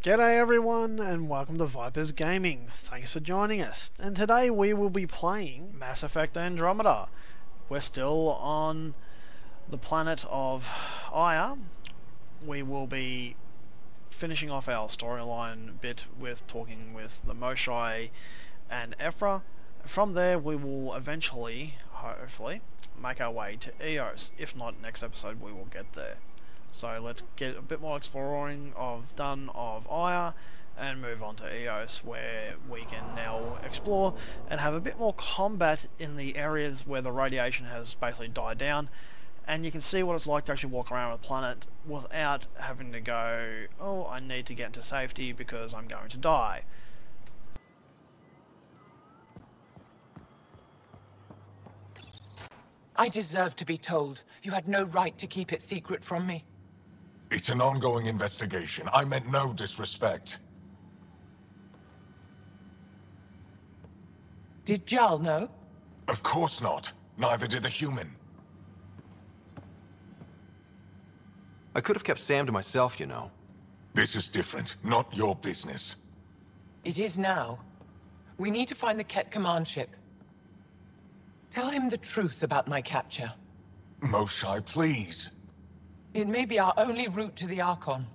G'day everyone and welcome to Vipers Gaming. Thanks for joining us. And today we will be playing Mass Effect Andromeda. We're still on the planet of Aya. We will be finishing off our storyline bit with talking with the Moshie and Ephra. From there we will eventually, hopefully, make our way to Eos. If not, next episode we will get there. So let's get a bit more exploring done of Aya and move on to Eos, where we can now explore and have a bit more combat in the areas where the radiation has basically died down, and you can see what it's like to actually walk around the planet without having to go, oh, I need to get into safety because I'm going to die. I deserve to be told. You had no right to keep it secret from me. It's an ongoing investigation. I meant no disrespect. Did Jal know? Of course not. Neither did the human. I could have kept Sam to myself, you know. This is different. Not your business. It is now. We need to find the Ket command ship. Tell him the truth about my capture. Moshie, please. It may be our only route to the Archon.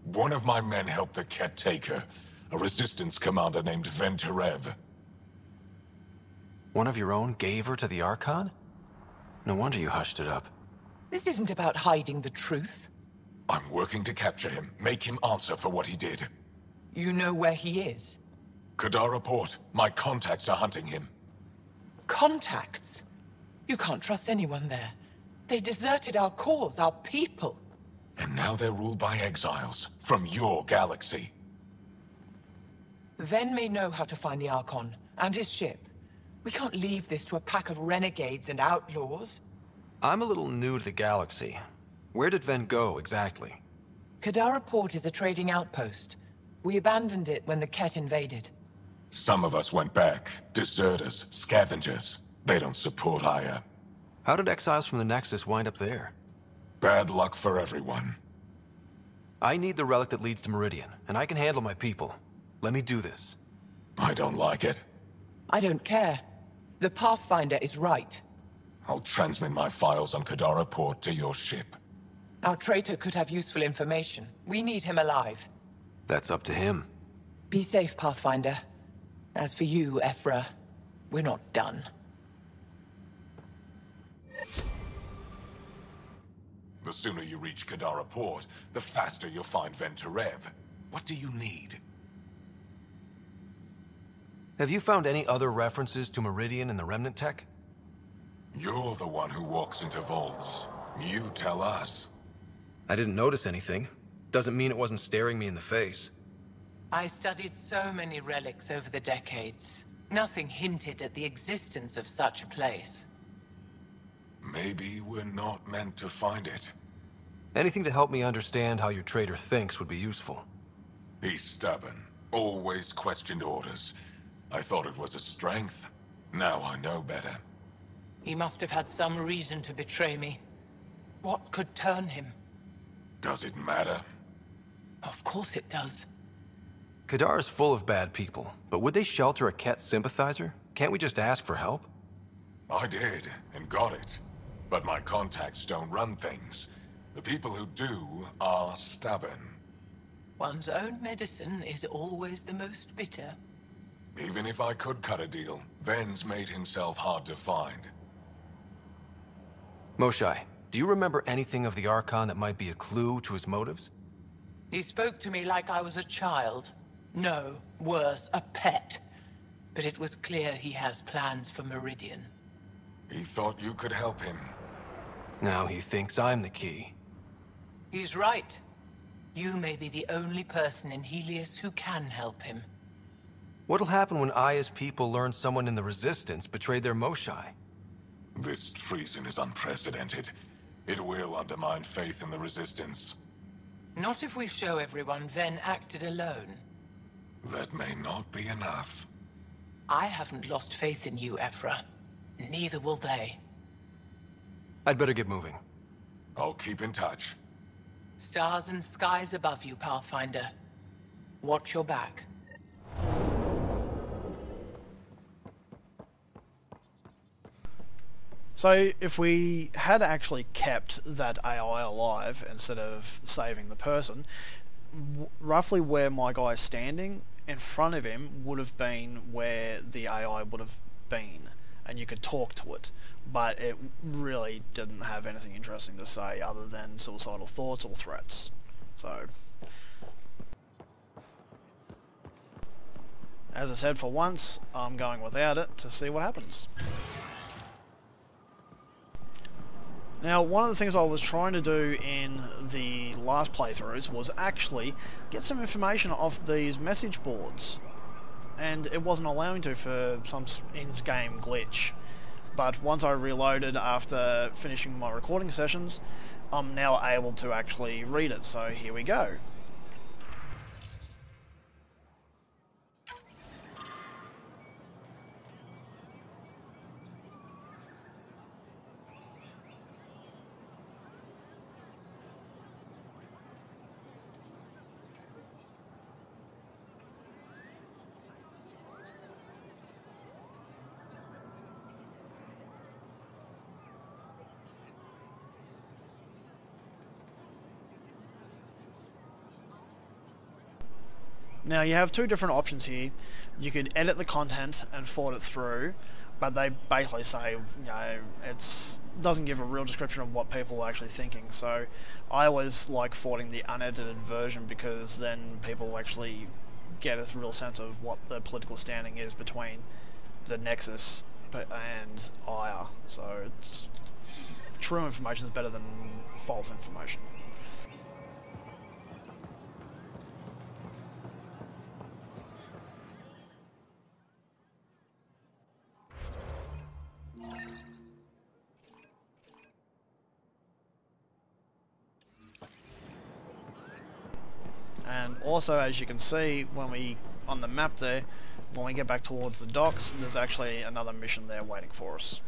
One of my men helped the Ket take her. A resistance commander named Venturev. One of your own gave her to the Archon? No wonder you hushed it up. This isn't about hiding the truth. I'm working to capture him. Make him answer for what he did. You know where he is? Kadara Port. My contacts are hunting him. Contacts? You can't trust anyone there. They deserted our cause, our people. And now they're ruled by exiles from your galaxy. Ven may know how to find the Archon and his ship. We can't leave this to a pack of renegades and outlaws. I'm a little new to the galaxy. Where did Ven go, exactly? Kadara Port is a trading outpost. We abandoned it when the Ket invaded. Some of us went back. Deserters, scavengers. They don't support Aya. How did exiles from the Nexus wind up there? Bad luck for everyone. I need the relic that leads to Meridian, and I can handle my people. Let me do this. I don't like it. I don't care. The Pathfinder is right. I'll transmit my files on Kadara Port to your ship. Our traitor could have useful information. We need him alive. That's up to him. Be safe, Pathfinder. As for you, Ephra, we're not done. The sooner you reach Kadara Port, the faster you'll find Venturev. What do you need? Have you found any other references to Meridian in the Remnant tech? You're the one who walks into vaults. You tell us. I didn't notice anything. Doesn't mean it wasn't staring me in the face. I studied so many relics over the decades. Nothing hinted at the existence of such a place. Maybe we're not meant to find it. Anything to help me understand how your traitor thinks would be useful. He's stubborn. Always questioned orders. I thought it was a strength. Now I know better. He must have had some reason to betray me. What could turn him? Does it matter? Of course it does. Kadar is full of bad people, but would they shelter a Ket sympathizer? Can't we just ask for help? I did, and got it. But my contacts don't run things. The people who do are stubborn. One's own medicine is always the most bitter. Even if I could cut a deal, Ven's made himself hard to find. Moshie, do you remember anything of the Archon that might be a clue to his motives? He spoke to me like I was a child. No, worse, a pet. But it was clear he has plans for Meridian. He thought you could help him. Now he thinks I'm the key. He's right. You may be the only person in Helios who can help him. What'll happen when Aya's people learn someone in the Resistance betrayed their Moshie? This treason is unprecedented. It will undermine faith in the Resistance. Not if we show everyone Ven acted alone. That may not be enough. I haven't lost faith in you, Ephra. Neither will they. I'd better get moving. I'll keep in touch. Stars and skies above you, Pathfinder. Watch your back. So if we had actually kept that AI alive instead of saving the person, roughly where my guy's standing, in front of him would have been where the AI would have been, and you could talk to it, but it really didn't have anything interesting to say other than suicidal thoughts or threats. So, as I said, for once, I'm going without it to see what happens. Now, one of the things I was trying to do in the last playthroughs was actually get some information off these message boards, and it wasn't allowing to for some in-game glitch. But once I reloaded after finishing my recording sessions, I'm now able to actually read it, so here we go. Now you have two different options here. You could edit the content and forward it through, but they basically say, you know, it doesn't give a real description of what people are actually thinking. So I always like forwarding the unedited version, because then people actually get a real sense of what the political standing is between the Nexus and Aya. So it's, true information is better than false information. And also, as you can see, when we on the map there, when we get back towards the docks, there's actually another mission there waiting for us.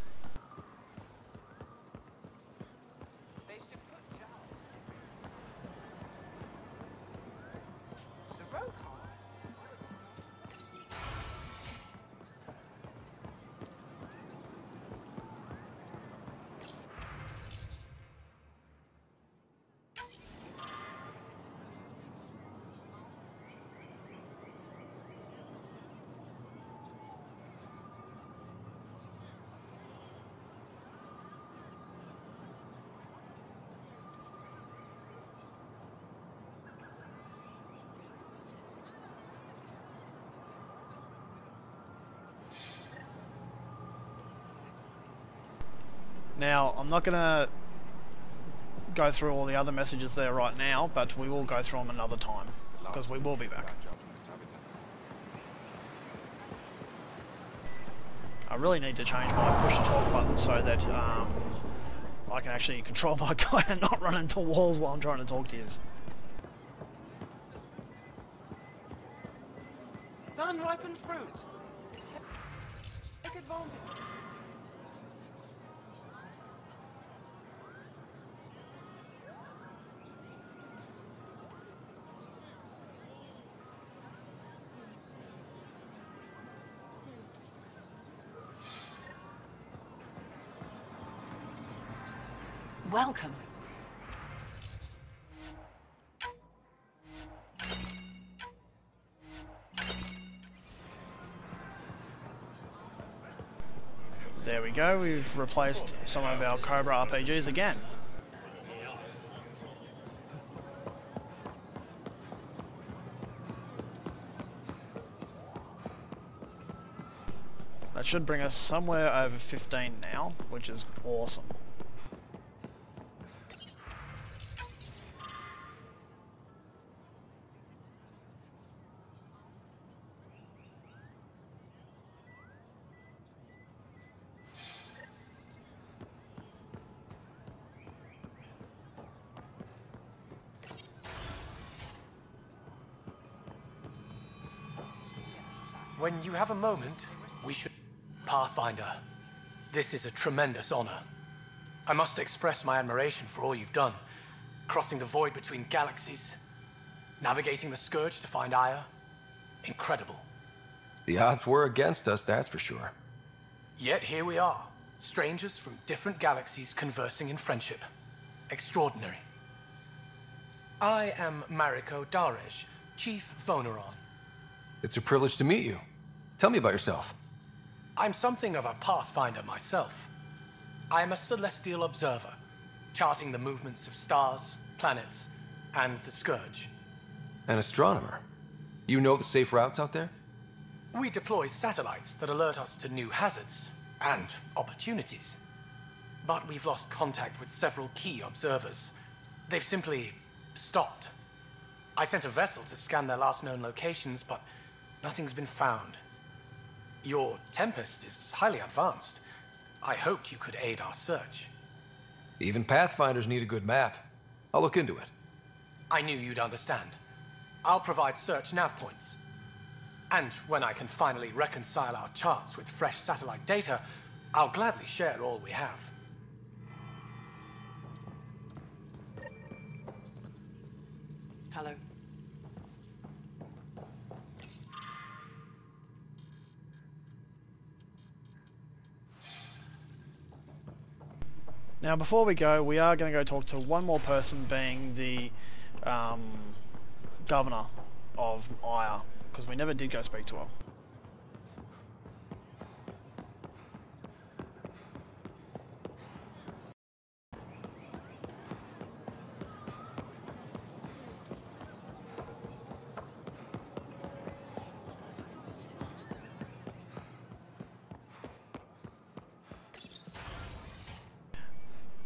Now, I'm not going to go through all the other messages there right now, but we will go through them another time, because we will be back. I really need to change my push-to-talk button so that I can actually control my guy and not run into walls while I'm trying to talk to you. Sun-ripened fruit. Take advantage. Welcome. There we go, we've replaced some of our Cobra RPGs again. That should bring us somewhere over 15 now, which is awesome. When you have a moment, we should... Pathfinder, this is a tremendous honor. I must express my admiration for all you've done, crossing the void between galaxies. Navigating the Scourge to find Aya? Incredible. The odds were against us, that's for sure. Yet here we are, strangers from different galaxies conversing in friendship. Extraordinary. I am Mariko Darej, Chief Voneron. It's a privilege to meet you. Tell me about yourself. I'm something of a pathfinder myself. I am a celestial observer, charting the movements of stars, planets, and the Scourge. An astronomer. You know the safe routes out there? We deploy satellites that alert us to new hazards and opportunities. But we've lost contact with several key observers. They've simply stopped. I sent a vessel to scan their last known locations, but nothing's been found. Your Tempest is highly advanced. I hoped you could aid our search. Even Pathfinders need a good map. I'll look into it. I knew you'd understand. I'll provide search nav points. And when I can finally reconcile our charts with fresh satellite data, I'll gladly share all we have. Hello. Now, before we go, we are going to go talk to one more person, being the governor of Aya, because we never did go speak to her.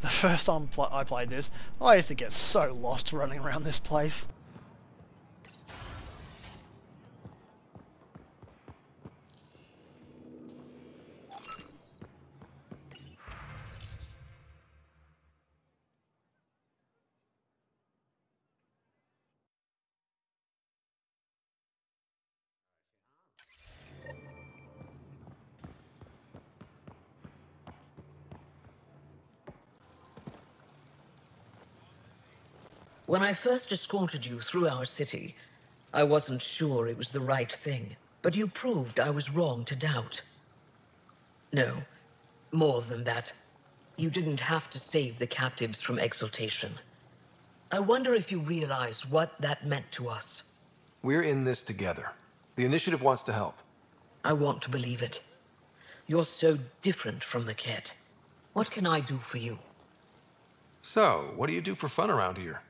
The first time I played this, I used to get so lost running around this place. When I first escorted you through our city, I wasn't sure it was the right thing, but you proved I was wrong to doubt. No, more than that. You didn't have to save the captives from exaltation. I wonder if you realize what that meant to us. We're in this together. The Initiative wants to help. I want to believe it. You're so different from the Ket. What can I do for you? So, what do you do for fun around here?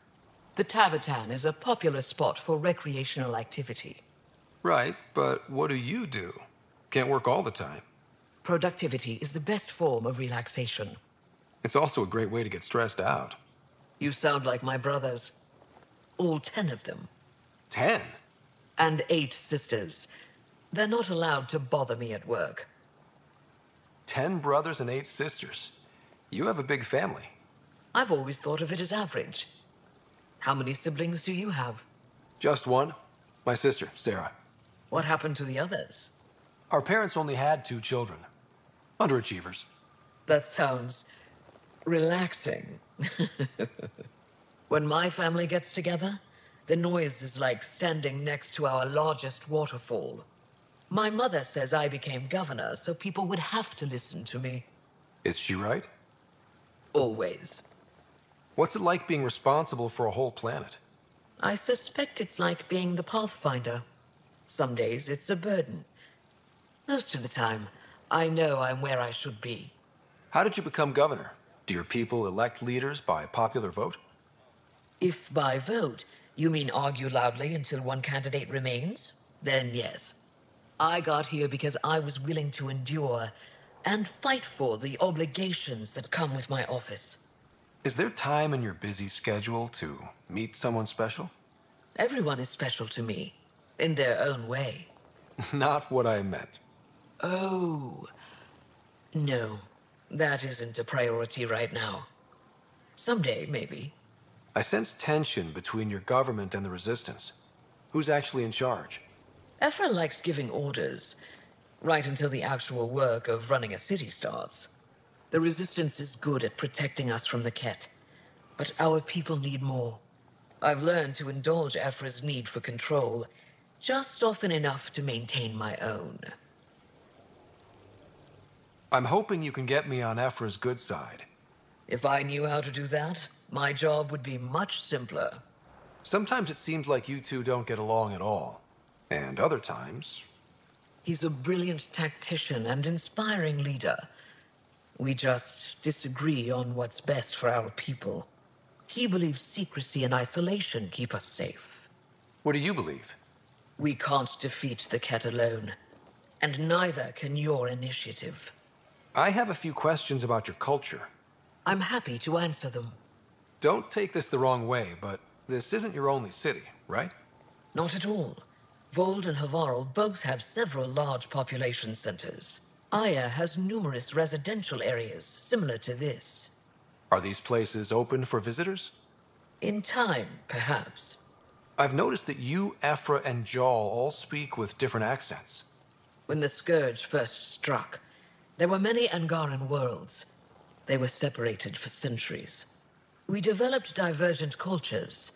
The Tavatan is a popular spot for recreational activity. Right, but what do you do? Can't work all the time. Productivity is the best form of relaxation. It's also a great way to get stressed out. You sound like my brothers. All 10 of them. 10? And 8 sisters. They're not allowed to bother me at work. 10 brothers and 8 sisters. You have a big family. I've always thought of it as average. How many siblings do you have? Just one. My sister, Sarah. What happened to the others? Our parents only had 2 children. Underachievers. That sounds relaxing. When my family gets together, the noise is like standing next to our largest waterfall. My mother says I became governor, so people would have to listen to me. Is she right? Always. What's it like being responsible for a whole planet? I suspect it's like being the Pathfinder. Some days it's a burden. Most of the time, I know I'm where I should be. How did you become governor? Do your people elect leaders by popular vote? If by vote, you mean argue loudly until one candidate remains, then yes. I got here because I was willing to endure and fight for the obligations that come with my office. Is there time in your busy schedule to meet someone special? Everyone is special to me, in their own way. Not what I meant. Oh, no, that isn't a priority right now. Someday, maybe. I sense tension between your government and the Resistance. Who's actually in charge? Ephra likes giving orders, right until the actual work of running a city starts. The Resistance is good at protecting us from the Ket, but our people need more. I've learned to indulge Aphra's need for control, just often enough to maintain my own. I'm hoping you can get me on Ephra's good side. If I knew how to do that, my job would be much simpler. Sometimes it seems like you two don't get along at all. And other times... He's a brilliant tactician and inspiring leader. We just disagree on what's best for our people. He believes secrecy and isolation keep us safe. What do you believe? We can't defeat the Ket alone, and neither can your initiative. I have a few questions about your culture. I'm happy to answer them. Don't take this the wrong way, but this isn't your only city, right? Not at all. Vold and Havarl both have several large population centers. Aya has numerous residential areas similar to this. Are these places open for visitors? In time, perhaps. I've noticed that you, Aphra, and Jal all speak with different accents. When the Scourge first struck, there were many Angaran worlds. They were separated for centuries. We developed divergent cultures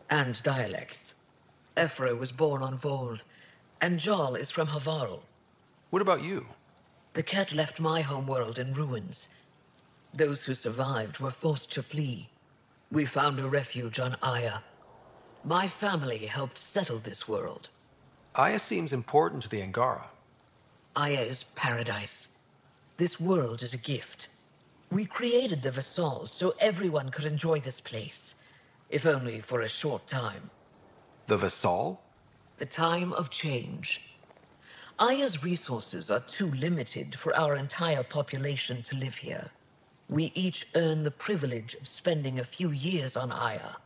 and dialects. Ephra was born on Vold, and Jal is from Havarl. What about you? The Ket left my homeworld in ruins. Those who survived were forced to flee. We found a refuge on Aya. My family helped settle this world. Aya seems important to the Angara. Aya is paradise. This world is a gift. We created the Vassals so everyone could enjoy this place, if only for a short time. The Vassal? The time of change. Aya's resources are too limited for our entire population to live here. We each earn the privilege of spending a few years on Aya.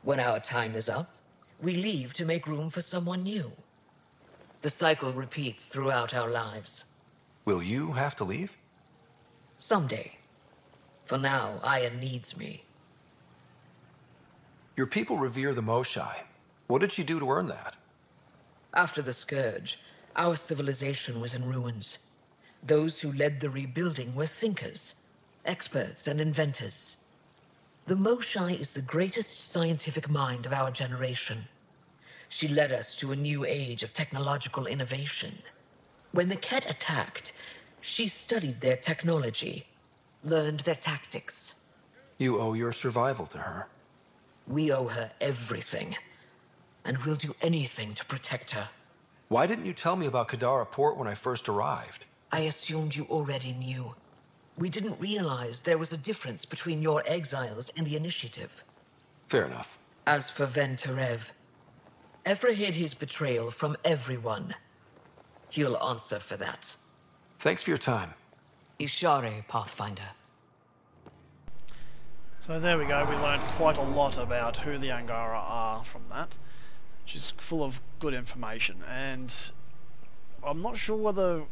When our time is up, we leave to make room for someone new. The cycle repeats throughout our lives. Will you have to leave? Someday. For now, Aya needs me. Your people revere the Moshie. What did she do to earn that? After the Scourge, our civilization was in ruins. Those who led the rebuilding were thinkers, experts, and inventors. The Moshie is the greatest scientific mind of our generation. She led us to a new age of technological innovation. When the Ket attacked, she studied their technology, learned their tactics. You owe your survival to her. We owe her everything, and we'll do anything to protect her. Why didn't you tell me about Kadara Port when I first arrived? I assumed you already knew. We didn't realize there was a difference between your exiles and the Initiative. Fair enough. As for Ven Terev, Ephra hid his betrayal from everyone. He'll answer for that. Thanks for your time. Ishare, Pathfinder. So there we go, we learned quite a lot about who the Angara are from that, which is full of good information, and I'm not sure whether,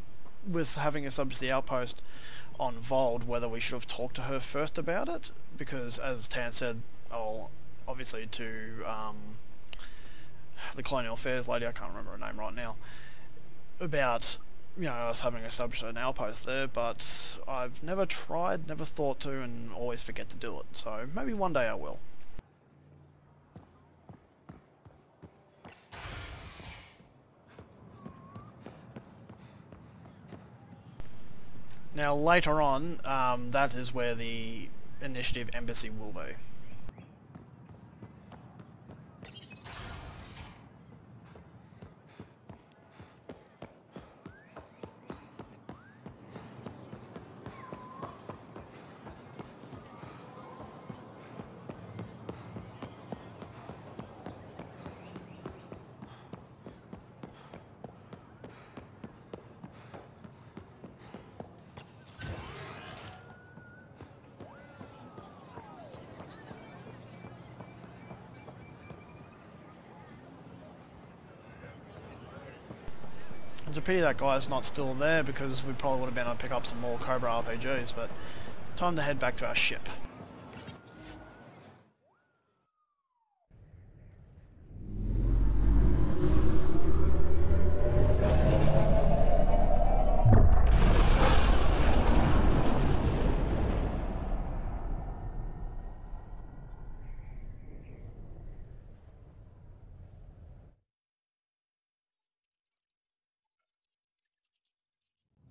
with having established the outpost on Vold, whether we should have talked to her first about it, because as Tan said, obviously to the Colonial Affairs lady, I can't remember her name right now, about us having established an outpost there, but I've never tried, never thought to, and always forget to do it, so maybe one day I will. Now later on, that is where the Initiative Embassy will be. It's a pity that guy's not still there, because we probably would have been able to pick up some more Cobra RPGs, but time to head back to our ship.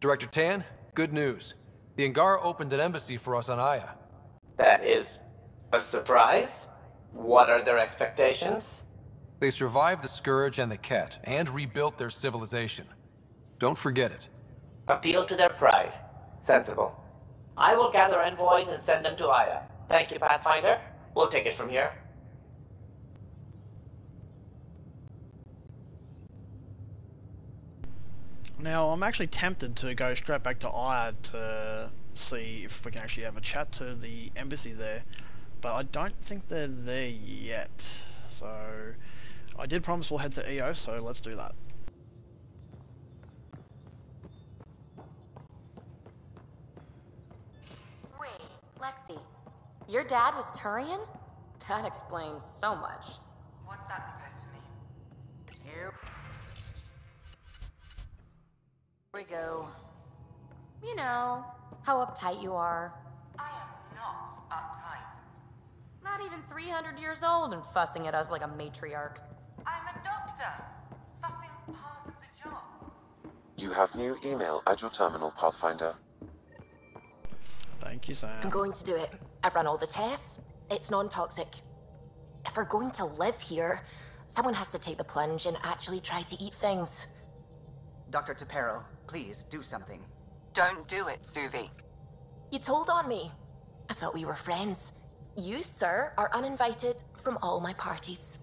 Director Tan, good news. The Angara opened an embassy for us on Aya. That is a surprise? What are their expectations? They survived the Scourge and the Ket, and rebuilt their civilization. Don't forget it. Appeal to their pride. Sensible. I will gather envoys and send them to Aya. Thank you, Pathfinder. We'll take it from here. Now, I'm actually tempted to go straight back to Aya to see if we can actually have a chat to the embassy there, but I don't think they're there yet. So, I did promise we'll head to EOS, so let's do that. Wait, Lexi, your dad was Turian? That explains so much. What's that supposed to mean? Here we go. You know, how uptight you are. I am not uptight. Not even 300 years old and fussing at us like a matriarch. I'm a doctor. Fussing's part of the job. You have new email at your terminal, Pathfinder. Thank you, Sam. I'm going to do it. I've run all the tests. It's non-toxic. If we're going to live here, someone has to take the plunge and actually try to eat things. Dr. Tapero, please do something. Don't do it, Suvi. You told on me. I thought we were friends. You, sir, are uninvited from all my parties.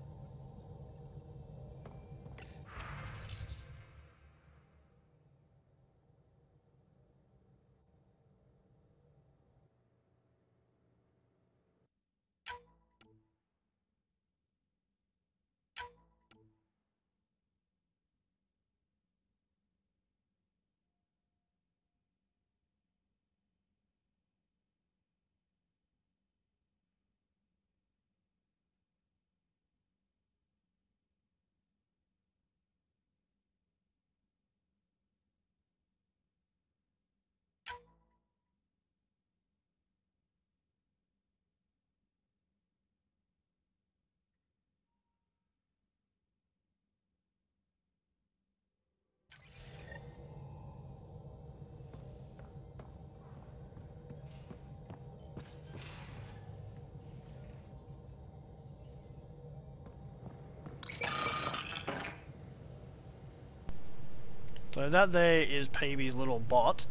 So that there is PB's little bot,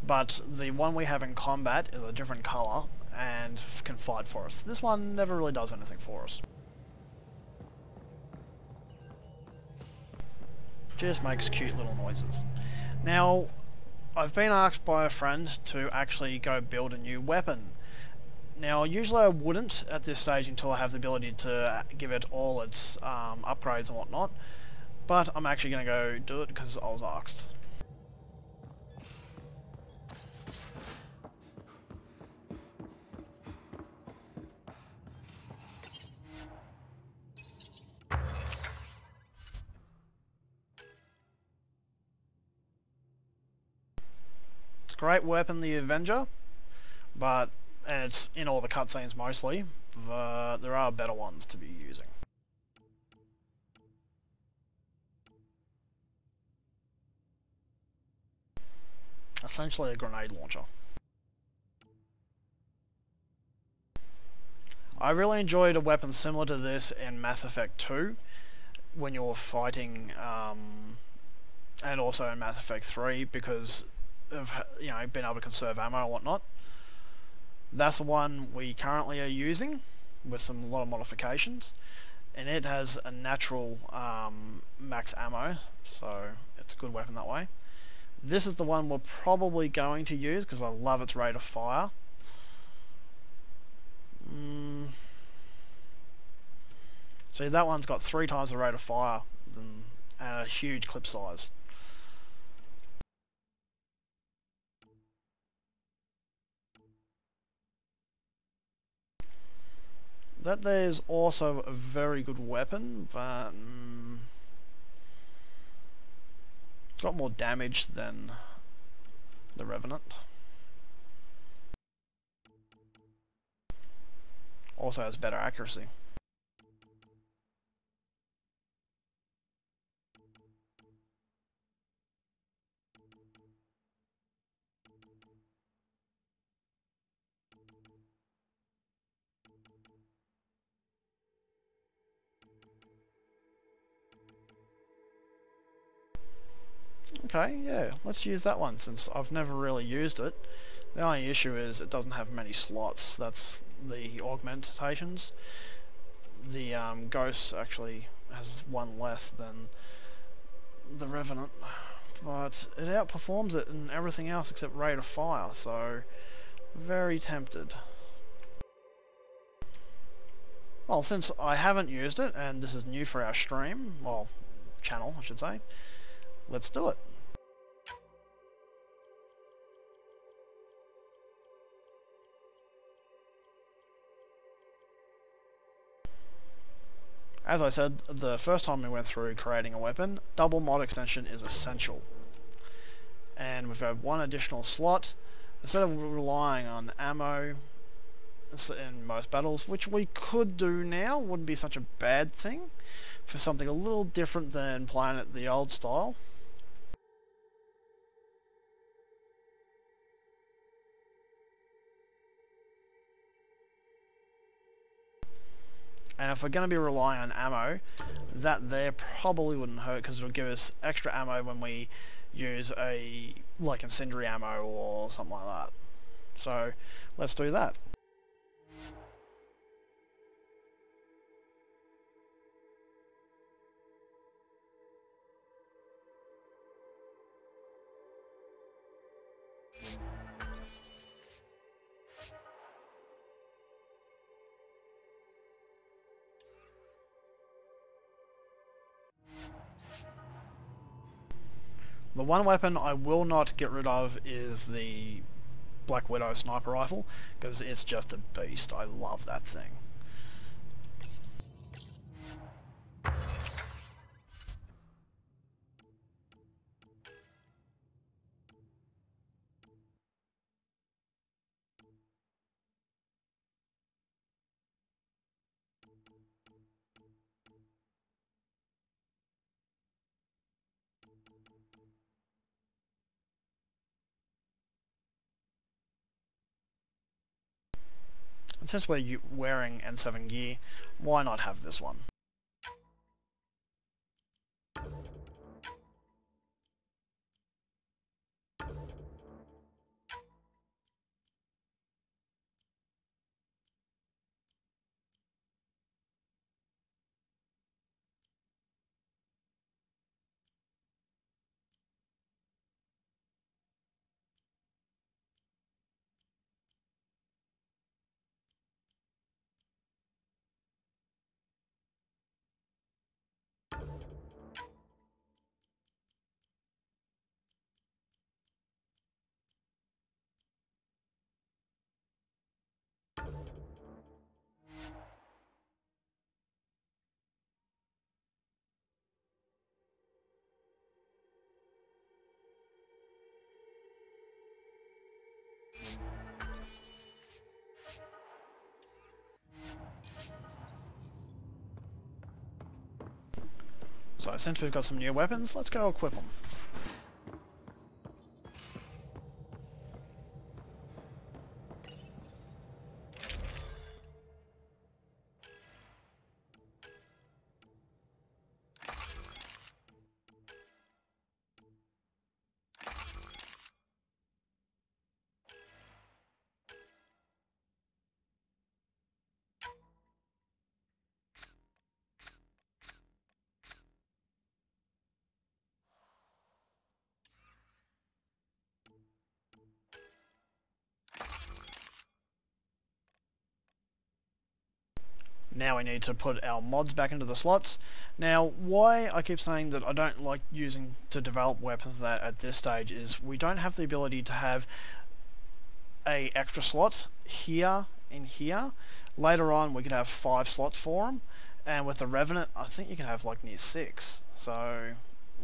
but the one we have in combat is a different colour and can fight for us. This one never really does anything for us. Just makes cute little noises. Now, I've been asked by a friend to actually go build a new weapon. Now, usually I wouldn't at this stage until I have the ability to give it all its upgrades and whatnot, but I'm actually going to go do it because I was asked. It's a great weapon, the Avenger, and it's in all the cutscenes mostly, but there are better ones to be using. Essentially a grenade launcher. I really enjoyed a weapon similar to this in Mass Effect 2 when you're fighting, and also in Mass Effect 3 because of being able to conserve ammo and whatnot. That's the one we currently are using with a lot of modifications, and it has a natural max ammo, so it's a good weapon that way. This is the one we're probably going to use because I love its rate of fire. See, that one's got 3 times the rate of fire and a huge clip size. That there's also a very good weapon, but it's got more damage than the Revenant. Also has better accuracy. Okay, yeah, let's use that one since I've never really used it. The only issue is it doesn't have many slots. That's the augmentations. The Ghost actually has one less than the Revenant, but it outperforms it in everything else except rate of fire, so very tempted. Well, since I haven't used it, and this is new for our stream, well, channel I should say, let's do it. As I said, the first time we went through creating a weapon, double mod extension is essential. And we've got one additional slot. Instead of relying on ammo in most battles, which we could do now, wouldn't be such a bad thing, for something a little different than playing it the old style. And if we're going to be relying on ammo, that there probably wouldn't hurt because it'll give us extra ammo when we use a like incendiary ammo or something like that. So let's do that. The one weapon I will not get rid of is the Black Widow sniper rifle, because it's just a beast. I love that thing. And since we're wearing N7 gear, why not have this one? So since we've got some new weapons, let's go equip them. Now we need to put our mods back into the slots. Now, why I keep saying that I don't like using to develop weapons that at this stage is we don't have the ability to have a extra slot here and here. Later on we could have 5 slots for them, and with the Revenant I think you can have like near 6. So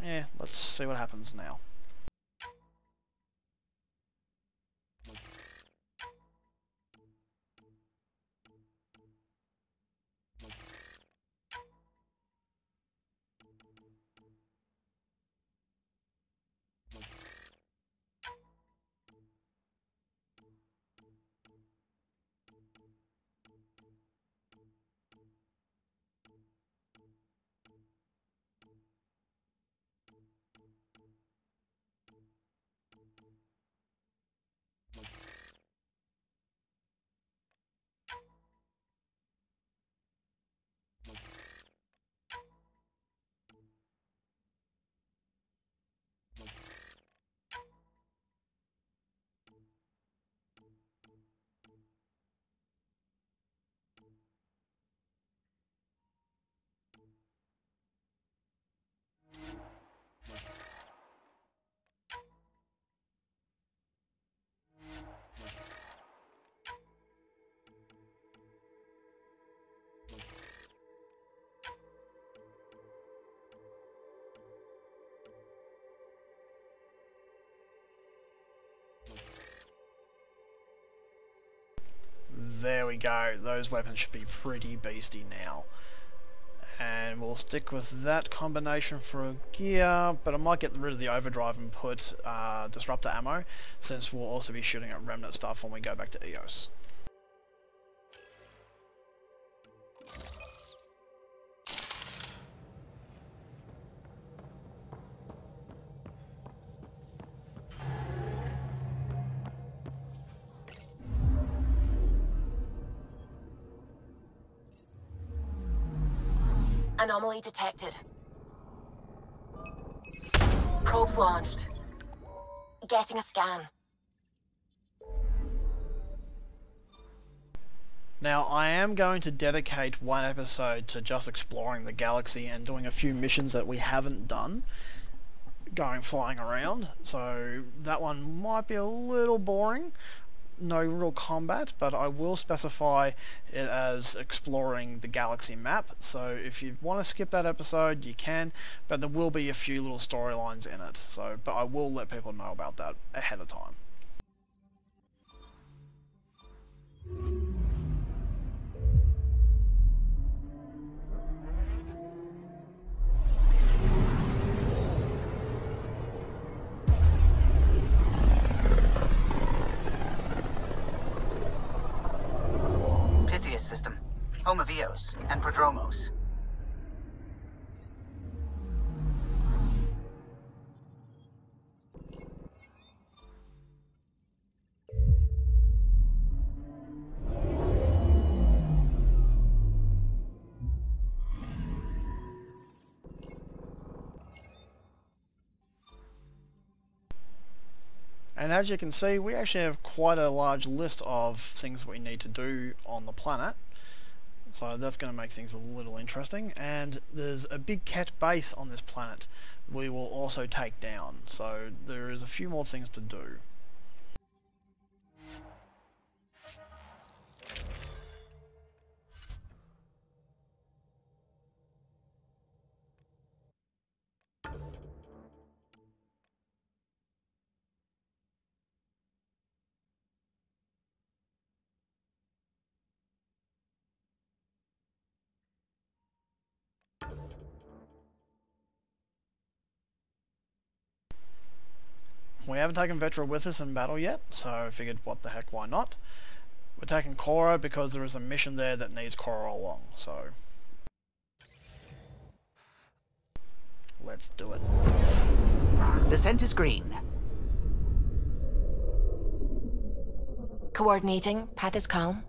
yeah, let's see what happens now. There we go. Those weapons should be pretty beasty now. And we'll stick with that combination for a gear, but I might get rid of the overdrive and put disruptor ammo, since we'll also be shooting at remnant stuff when we go back to EOS. Anomaly detected. Probes launched. Getting a scan. Now, I am going to dedicate one episode to just exploring the galaxy and doing a few missions that we haven't done, flying around, so that one might be a little boring. No real combat, but I will specify it as exploring the galaxy map, so if you want to skip that episode you can, but there will be a few little storylines in it, but I will let people know about that ahead of time. System, home of Eos and Prodromos. And as you can see, we actually have quite a large list of things we need to do on the planet. So that's going to make things a little interesting. And there's a big Ket base on this planet we will also take down. So there is a few more things to do. We haven't taken Vetra with us in battle yet, so I figured what the heck, why not? We're taking Cora because there is a mission there that needs Cora along, so let's do it. Descent is green. Coordinating. Path is calm.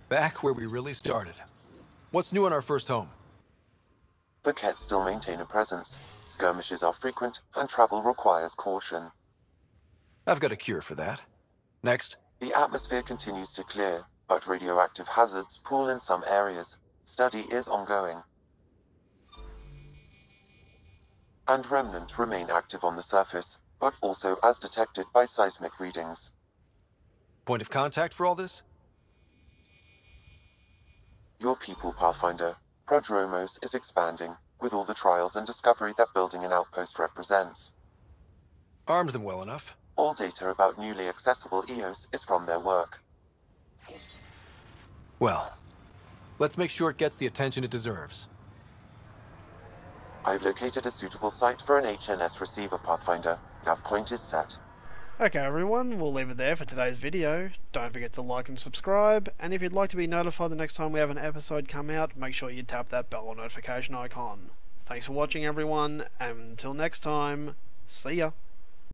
Back where we really started. What's new in our first home? The Ket still maintain a presence. Skirmishes are frequent, and travel requires caution. I've got a cure for that. Next. The atmosphere continues to clear, but radioactive hazards pool in some areas. Study is ongoing. And remnant remain active on the surface, but also as detected by seismic readings. Point of contact for all this? Your people, Pathfinder. Prodromos is expanding, with all the trials and discovery that building an outpost represents. Armed them well enough. All data about newly accessible EOS is from their work. Well, let's make sure it gets the attention it deserves. I've located a suitable site for an HNS receiver, Pathfinder. Nav point is set. Okay everyone, we'll leave it there for today's video. Don't forget to like and subscribe, and if you'd like to be notified the next time we have an episode come out, make sure you tap that bell notification icon. Thanks for watching everyone, and until next time, see ya!